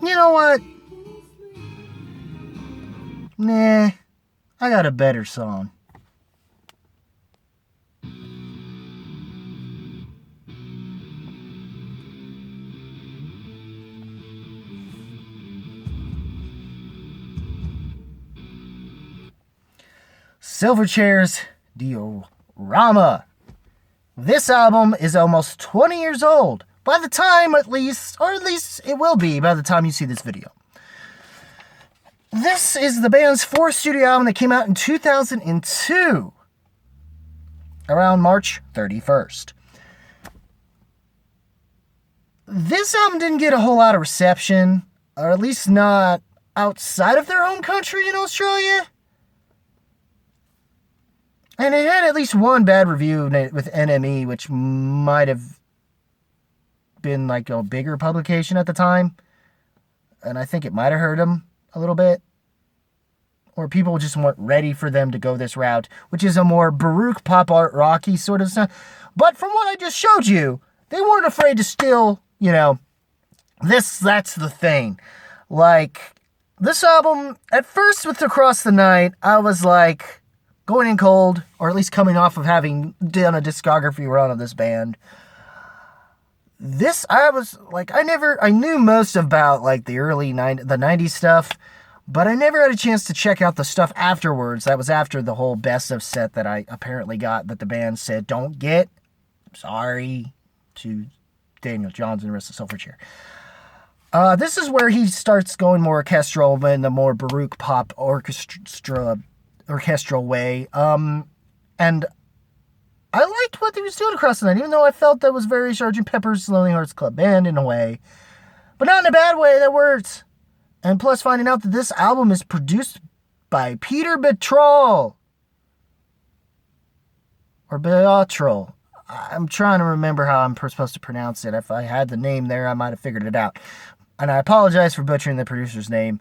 You know what? Nah, I got a better song. Silverchair's Diorama. This album is almost 20 years old. By the time, at least it will be by the time you see this video. This is the band's fourth studio album that came out in 2002. Around March 31st. This album didn't get a whole lot of reception, or at least not outside of their home country in Australia. And it had at least one bad review with NME, which might have been like a bigger publication at the time. And I think it might have hurt them a little bit. Or people just weren't ready for them to go this route, which is a more Baroque pop art rocky sort of stuff. But from what I just showed you, they weren't afraid to still, that's the thing. Like, this album, at first with Across the Night, I was like, going in cold, or at least coming off of having done a discography run of this band. I was like, I knew most about like the the 90s stuff, but I never had a chance to check out the stuff afterwards. That was after the whole best of set that I apparently got that the band said, don't get. Sorry to Daniel Johns and the rest of Silverchair. This is where he starts going more orchestral in the more Baroque pop orchestral way. And I liked what he was doing Across the Night, even though I felt that was very Sgt. Pepper's Lonely Hearts Club Band in a way. But not in a bad way, that works. And plus finding out that this album is produced by Peter Betrol. Or Beatrol. I'm trying to remember how I'm supposed to pronounce it. If I had the name there, I might have figured it out. And I apologize for butchering the producer's name.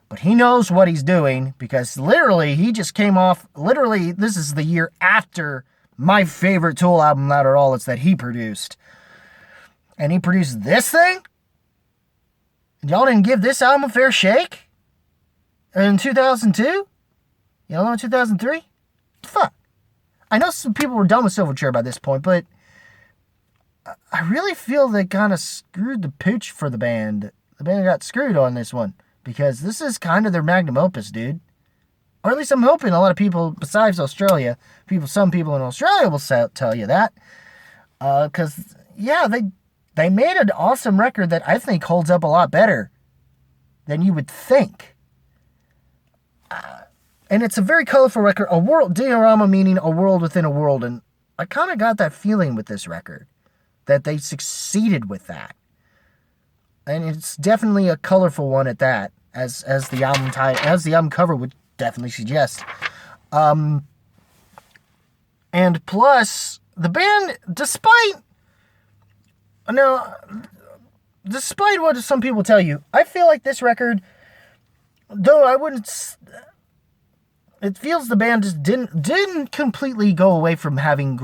But he knows what he's doing, because literally, he just came off, this is the year after my favorite Tool album, Not At All, it's that he produced. And he produced this thing? And y'all didn't give this album a fair shake? In 2002? Y'all know in 2003? Fuck. I know some people were done with Silverchair by this point, but I really feel they kind of screwed the pooch for the band. The band got screwed on this one. Because this is kind of their magnum opus, dude. Or at least I'm hoping a lot of people, besides Australia, some people in Australia will tell you that. Because, yeah, they made an awesome record that I think holds up a lot better than you would think. And it's a very colorful record. A world, diorama meaning a world within a world. And I kind of got that feeling with this record. That they succeeded with that. And it's definitely a colorful one at that, as the album cover would definitely suggest. And plus, the band, despite what some people tell you, I feel like this record, though it feels the band just didn't completely go away from having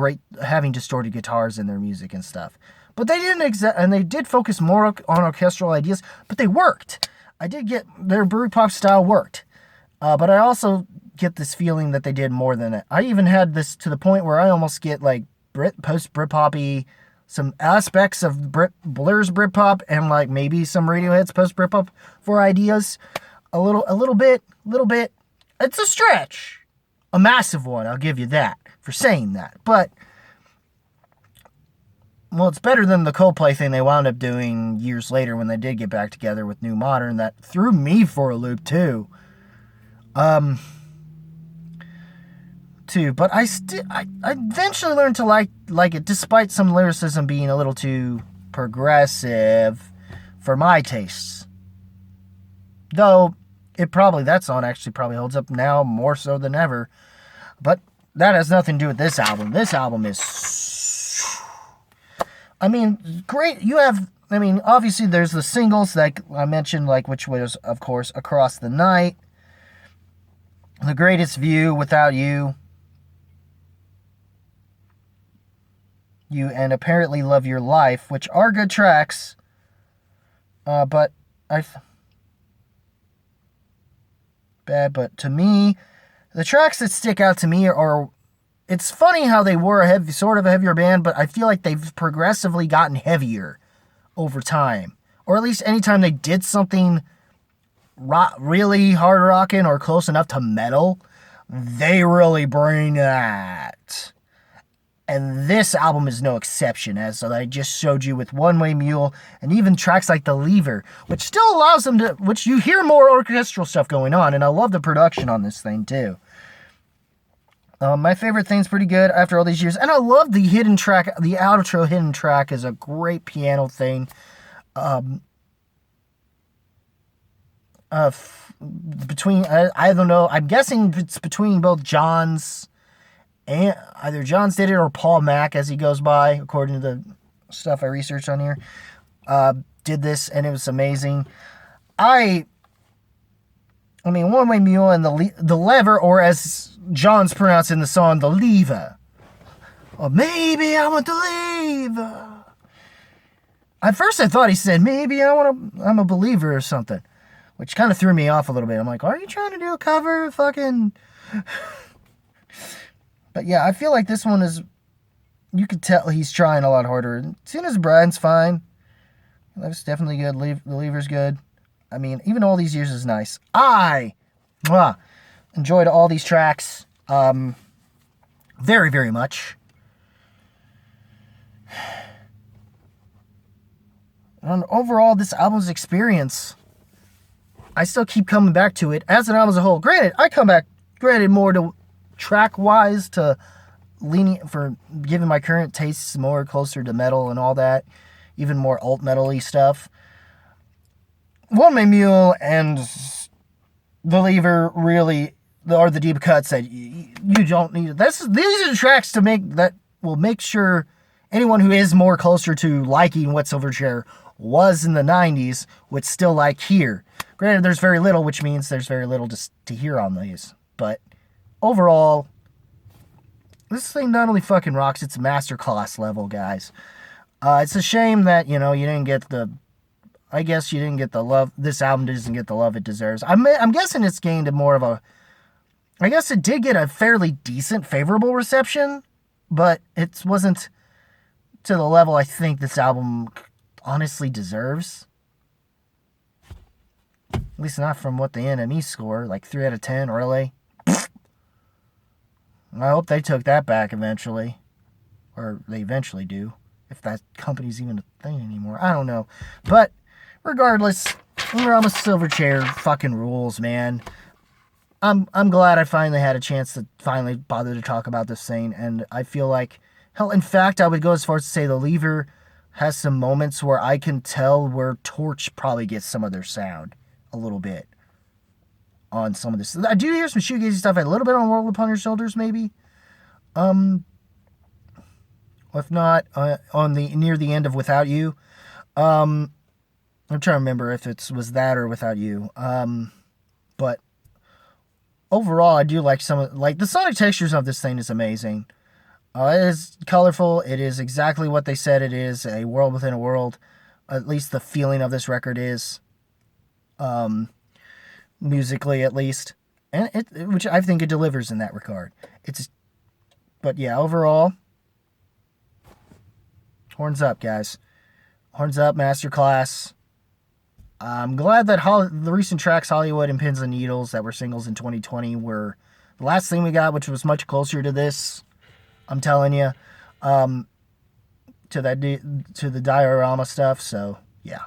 distorted guitars in their music and stuff. But they didn't and they did focus more on orchestral ideas, but they worked. I did get their Baroque pop style worked. But I also get this feeling that they did more than it. I even had this to the point where I almost get like post-Britpoppy, some aspects of Blur's Britpop, and like maybe some Radiohead's post-Britpop for ideas. A little bit. It's a stretch. A massive one, I'll give you that, for saying that. But well, it's better than the Coldplay thing they wound up doing years later when they did get back together with New Modern. That threw me for a loop, too. But I eventually learned to like it, despite some lyricism being a little too progressive for my tastes. Though, that song actually probably holds up now more so than ever. But that has nothing to do with this album. This album is, great. Obviously there's the singles that I mentioned, which was, of course, Across the Night, The Greatest View, Without You, and Apparently Love Your Life, which are good tracks. But bad, but to me, the tracks that stick out to me are, it's funny how they were sort of a heavier band, but I feel like they've progressively gotten heavier over time. Or at least anytime they did something really hard rocking or close enough to metal, they really bring that. And this album is no exception, as I just showed you with One Way Mule, and even tracks like The Lever, which still allows them to, which you hear more orchestral stuff going on, and I love the production on this thing too. My favorite thing's pretty good after all these years, and I love the hidden track. The outro hidden track is a great piano thing. Between, I don't know, I'm guessing it's between both John's, and either John's did it or Paul Mack as he goes by, according to the stuff I researched on here, did this, and it was amazing. I mean, One Way Mule and the Lever, or as John's pronounced in the song, the Lever. Or maybe I want to leave. At first I thought he said, maybe I'm a believer or something, which kind of threw me off a little bit. I'm like, are you trying to do a cover? Fucking... But yeah, I feel like this one is, you could tell he's trying a lot harder. As soon as Brian's fine. That's definitely good. The Lever's good. I mean, even all these years is nice. I enjoyed all these tracks very, very much. And overall, this album's experience, I still keep coming back to it as an album as a whole. Granted, I come back, more to track-wise, to leaning, for giving my current tastes more closer to metal and all that, even more alt metal-y stuff. One Way Mule and The Lever really are the deep cuts that you don't need. These are the tracks to make that will make sure anyone who is more closer to liking what Silverchair was in the 90s would still like here. Granted, there's very little, which means there's very little to hear on these. But overall, this thing not only fucking rocks, it's masterclass level, guys. It's a shame that, you didn't get the... I guess you didn't get the love... This album doesn't get the love it deserves. I'm guessing it's gained more of a... I guess it did get a fairly decent, favorable reception, but it wasn't to the level I think this album honestly deserves. At least not from what the NME score, like 3 out of 10, really. I hope they took that back eventually. Or they eventually do. If that company's even a thing anymore. I don't know. But regardless, we're almost Silverchair fucking rules, man. I'm glad I finally had a chance to finally bother to talk about this thing. And I feel like, hell, in fact, I would go as far as to say The Lever has some moments where I can tell where Torch probably gets some of their sound a little bit on some of this. I do hear some shoegazy stuff, a little bit on World Upon Your Shoulders, maybe. If not, on the near the end of Without You. I'm trying to remember if it was that or Without You. But overall, I do like the sonic textures of this thing is amazing. It is colorful. It is exactly what they said it is, a world within a world. At least the feeling of this record is. Musically, at least. And which I think it delivers in that regard. But yeah, overall, horns up, guys. Horns up, masterclass. I'm glad that the recent tracks, Hollywood and Pins and Needles, that were singles in 2020, were the last thing we got, which was much closer to this. I'm telling you, to the diorama stuff. So yeah,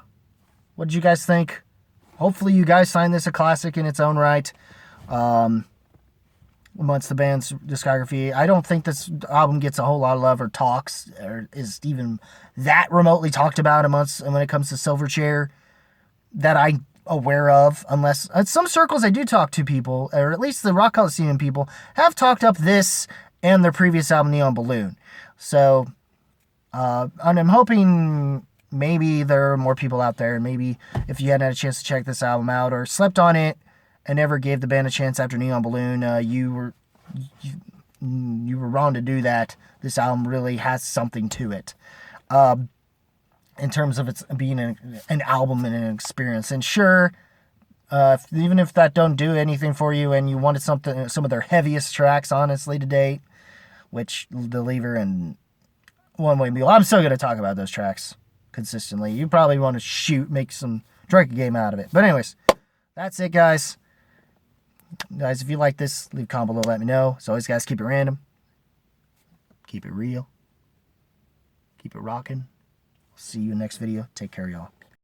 what did you guys think? Hopefully, you guys find this a classic in its own right. Amongst the band's discography, I don't think this album gets a whole lot of love or talks, or is even that remotely talked about when it comes to Silverchair that I'm aware of, unless in some circles I do talk to people, or at least the Rock Coliseum people have talked up this and their previous album, Neon Balloon. So, and I'm hoping maybe there are more people out there, and maybe if you hadn't had a chance to check this album out or slept on it and never gave the band a chance after Neon Balloon, you were wrong to do that. This album really has something to it. In terms of its being an album and an experience. And sure, Even if that don't do anything for you and you wanted some of their heaviest tracks, honestly, to date, which The Lever and One Way Mule, I'm still going to talk about those tracks consistently. You probably want to make some drinking game out of it. But anyways, that's it, guys. Guys, if you like this, leave a comment below, let me know. As always, guys, keep it random. Keep it real. Keep it rocking. See you in the next video. Take care, y'all.